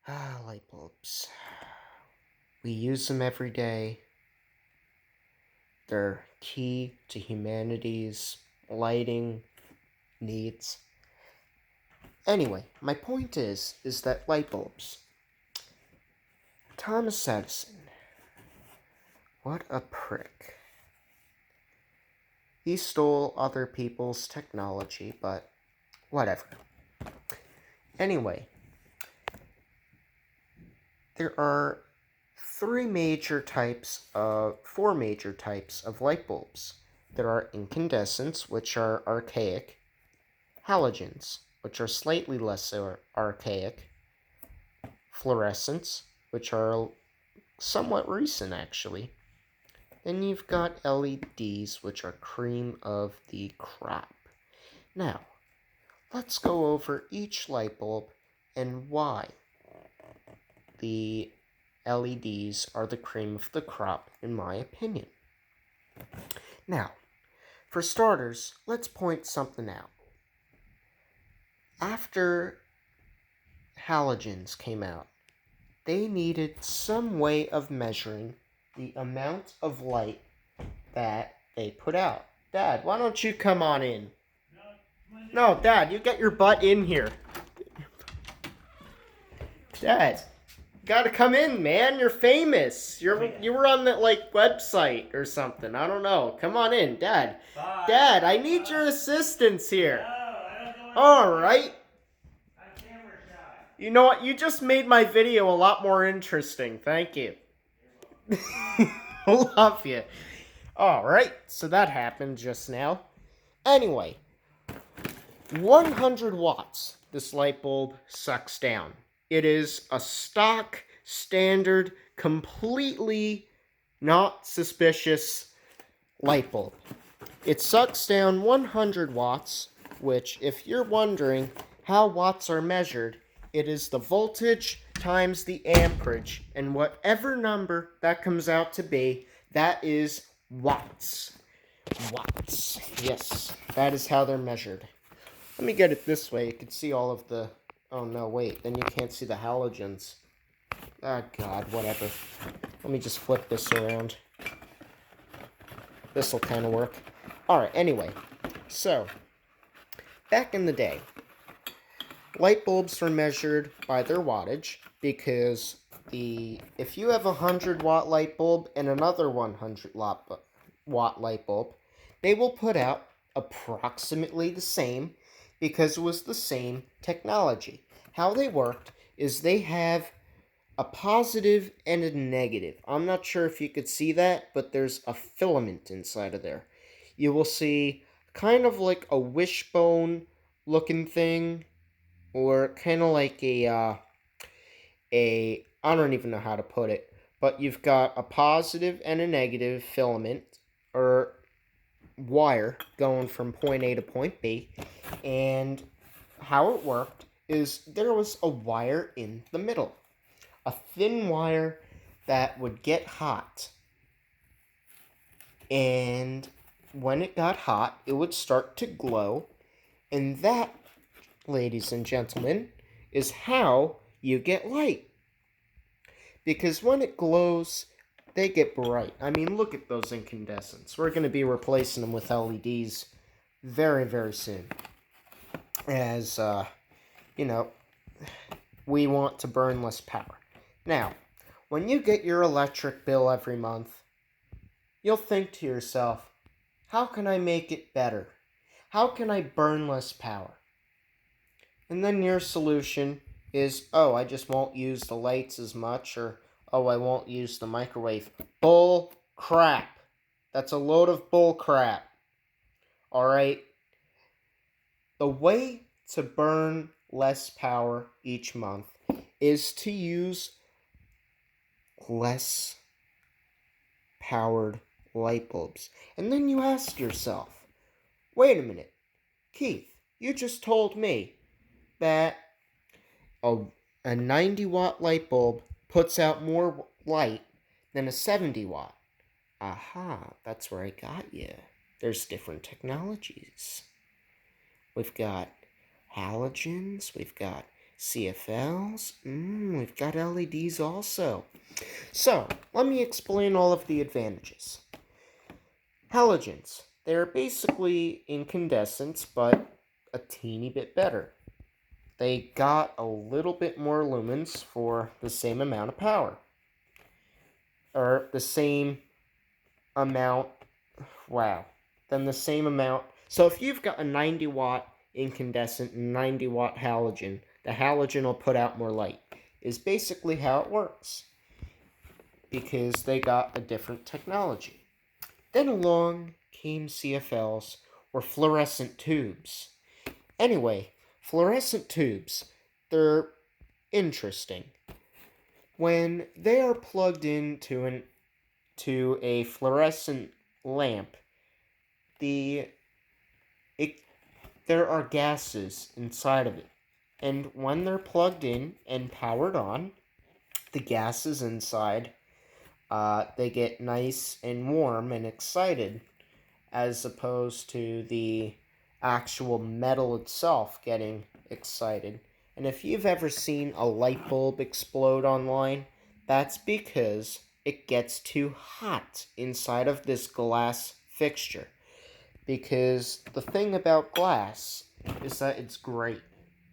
Light bulbs. We use them every day. They're key to humanity's lighting needs. Anyway, my point is that light bulbs. Thomas Edison. What a prick. He stole other people's technology, but whatever. Anyway, there are four major types of light bulbs. There are incandescents, which are archaic, halogens, which are slightly less archaic, fluorescents, which are somewhat recent actually. Then you've got LEDs, which are cream of the crop. Now, let's go over each light bulb and why the LEDs are the cream of the crop, in my opinion. Now, for starters, let's point something out. After halogens came out, they needed some way of measuring the amount of light that they put out. Dad, why don't you come on in? No, Dad, you get your butt in here. Dad, gotta come in, man. You're famous. You were on that website or something. I don't know. Come on in, Dad. Bye. Dad, I need your assistance here. No, I don't know. All right. I'm camera shy. You know what? You just made my video a lot more interesting. Thank you. Love you. All right. So that happened just now. Anyway, 100 watts. This light bulb sucks down. It is a stock, standard, completely not suspicious light bulb. It sucks down 100 watts, which, if you're wondering how watts are measured, it is the voltage times the amperage, and whatever number that comes out to be, that is watts. Watts. Yes, that is how they're measured. Let me get it this way. You can see all of the... Oh, no, wait. Then you can't see the halogens. Ah, God, whatever. Let me just flip this around. This'll kind of work. Alright, anyway. So, back in the day, light bulbs were measured by their wattage because if you have a 100-watt light bulb and another 100-watt light bulb, they will put out approximately the same because it was the same technology. How they worked is they have a positive and a negative. I'm not sure if you could see that, but there's a filament inside of there. You will see kind of like a wishbone looking thing, or kind of like a I don't even know how to put it, but you've got a positive and a negative filament, or wire, going from point A to point B, and how it worked is there was a wire in the middle. A thin wire that would get hot. And when it got hot, it would start to glow. And that, ladies and gentlemen, is how you get light. Because when it glows, they get bright. I mean, look at those incandescents. We're going to be replacing them with LEDs very, very soon. As, we want to burn less power. Now, when you get your electric bill every month, you'll think to yourself, how can I make it better? How can I burn less power? And then your solution is, oh, I just won't use the lights as much, or, oh, I won't use the microwave. Bull crap. That's a load of bull crap. Alright? The way to burn less power each month is to use less powered light bulbs. And then you ask yourself, wait a minute, Keith, you just told me that a 90-watt light bulb puts out more light than a 70-watt. Aha, that's where I got you. There's different technologies. We've got halogens, we've got CFLs? We've got LEDs also. So, let me explain all of the advantages. Halogens. They're basically incandescents, but a teeny bit better. They got a little bit more lumens for the same amount of power. Or the same amount, then the same amount. So if you've got a 90 watt incandescent and 90 watt halogen, the halogen will put out more light, is basically how it works. Because they got a different technology. Then along came CFLs, or fluorescent tubes. Anyway, fluorescent tubes, they're interesting. When they are plugged into a fluorescent lamp, there are gases inside of it. And when they're plugged in and powered on, the gases inside, they get nice and warm and excited, as opposed to the actual metal itself getting excited. And if you've ever seen a light bulb explode online, that's because it gets too hot inside of this glass fixture. Because the thing about glass is that it's great.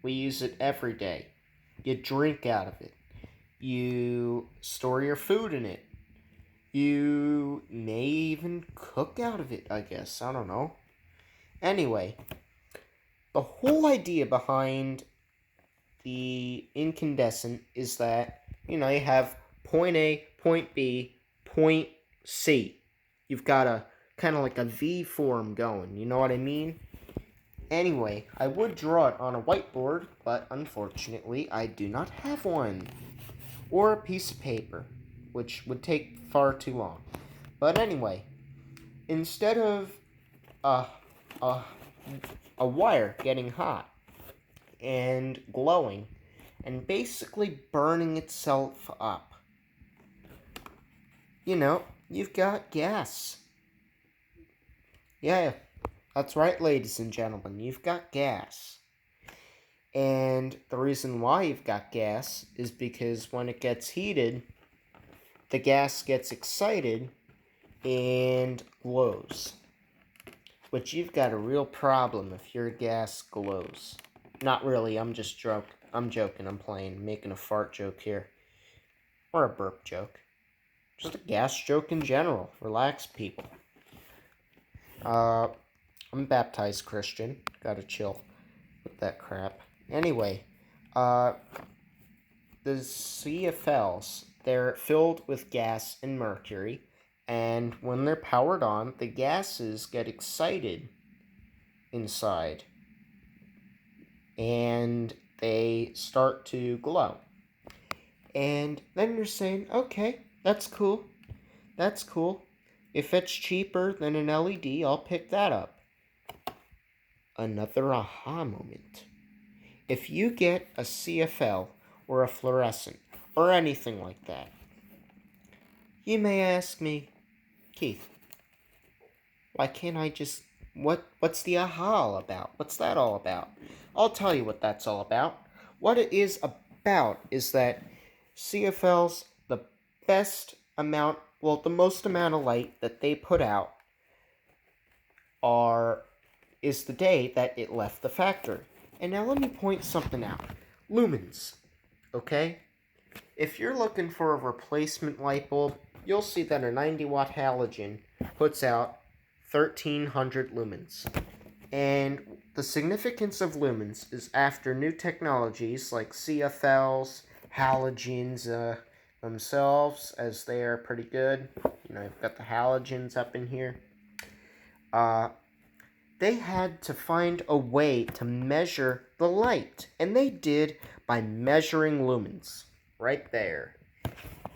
We use it every day. You drink out of it. You store your food in it. You may even cook out of it, I guess. I don't know. Anyway, the whole idea behind the incandescent is that, you have point A, point B, point C. You've got a kind of like a V form going, you know what I mean? Anyway, I would draw it on a whiteboard, but unfortunately I do not have one. Or a piece of paper, which would take far too long. But anyway, instead of a wire getting hot and glowing and basically burning itself up, you've got gas. Yeah, that's right, ladies and gentlemen, you've got gas. And the reason why you've got gas is because when it gets heated, the gas gets excited and glows. Which you've got a real problem if your gas glows. Not really, I'm joking, I'm making a fart joke here. Or a burp joke. Just a gas joke in general. Relax, people. I'm a baptized Christian. Gotta chill with that crap. Anyway, the CFLs, they're filled with gas and mercury, and when they're powered on, the gases get excited inside, and they start to glow. And then you're saying, okay, that's cool. If it's cheaper than an LED, I'll pick that up. Another aha moment. If you get a CFL or a fluorescent or anything like that, you may ask me, Keith, why can't I just... What's the aha all about? What's that all about? I'll tell you what that's all about. What it is about is that CFLs, the most amount of light that they put out is the day that it left the factory. And now let me point something out. Lumens, okay? If you're looking for a replacement light bulb, you'll see that a 90 watt halogen puts out 1300 lumens. And the significance of lumens is after new technologies like CFLs, halogens themselves, as they are pretty good. You've got the halogens up in here. They had to find a way to measure the light. And they did by measuring lumens. Right there.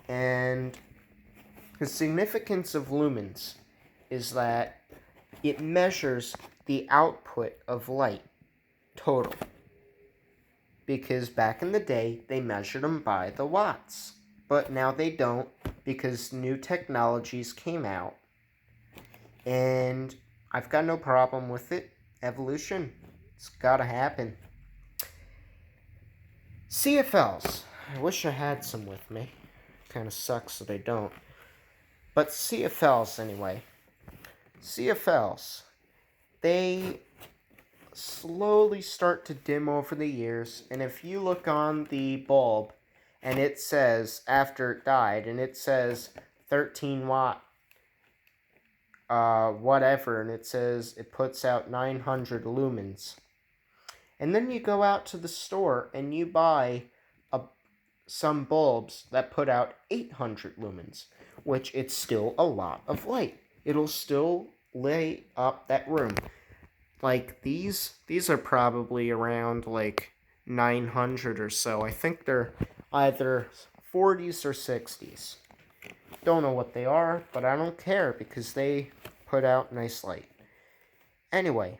And the significance of lumens is that it measures the output of light total. Because back in the day, they measured them by the watts. But now they don't, because new technologies came out. And I've got no problem with it. Evolution. It's gotta happen. CFLs. I wish I had some with me. Kind of sucks that I don't. But CFLs anyway. CFLs. They slowly start to dim over the years, and if you look on the bulb and it says after it died and it says 13 watt whatever, and it says it puts out 900 lumens, and then you go out to the store and you buy some bulbs that put out 800 lumens, which it's still a lot of light. It'll still light up that room. Like these are probably around like 900 or so. I think they're either 40s or 60s. Don't know what they are, but I don't care because they put out nice light. Anyway,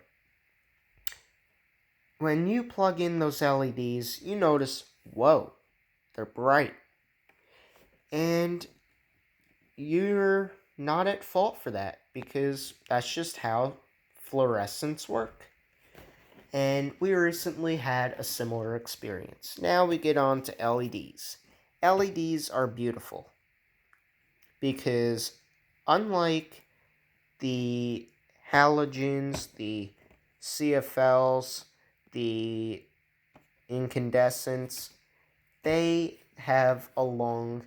when you plug in those LEDs, you notice, whoa, they're bright. And you're not at fault for that because that's just how fluorescents work. And we recently had a similar experience. Now we get on to LEDs. LEDs are beautiful because unlike the halogens, the CFLs, the incandescents, they have a long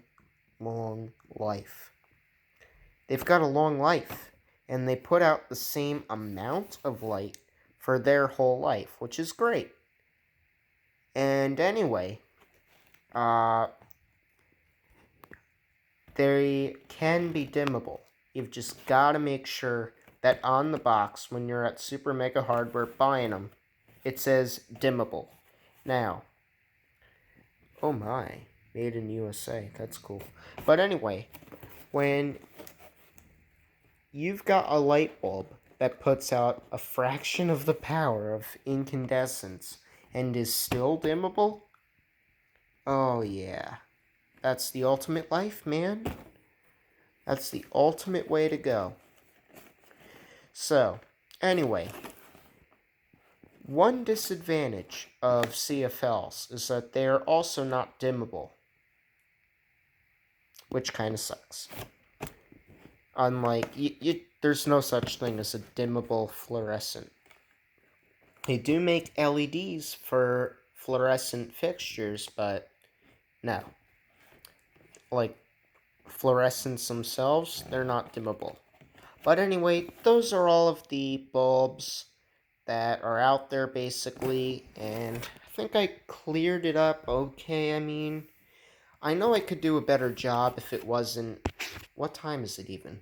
life. They've got a long life, and they put out the same amount of light for their whole life, which is great. And anyway, they can be dimmable. You've just got to make sure that on the box, when you're at Super Mega Hardware buying them, it says dimmable. Now, oh my, made in USA, that's cool. But anyway, when you've got a light bulb that puts out a fraction of the power of incandescence and is still dimmable, oh yeah, that's the ultimate life, man. That's the ultimate way to go. So, anyway, one disadvantage of CFLs is that they are also not dimmable, which kind of sucks. Unlike, there's no such thing as a dimmable fluorescent. They do make LEDs for fluorescent fixtures, but no. Like, fluorescents themselves, they're not dimmable. But anyway, those are all of the bulbs that are out there, basically, and I think I cleared it up okay. I mean, I know I could do a better job if it wasn't... What time is it even?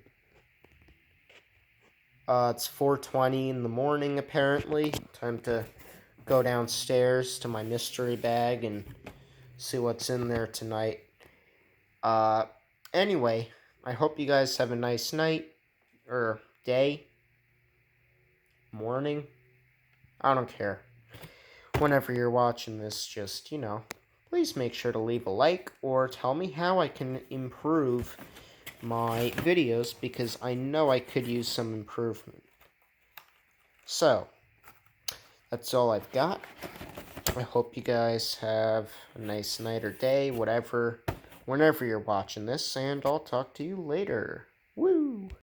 It's 4:20 in the morning, apparently. Time to go downstairs to my mystery bag and see what's in there tonight. Anyway, I hope you guys have a nice night, or day, morning. I don't care. Whenever you're watching this, just, please make sure to leave a like or tell me how I can improve my videos because I know I could use some improvement. So, that's all I've got. I hope you guys have a nice night or day, whenever you're watching this, and I'll talk to you later. Woo!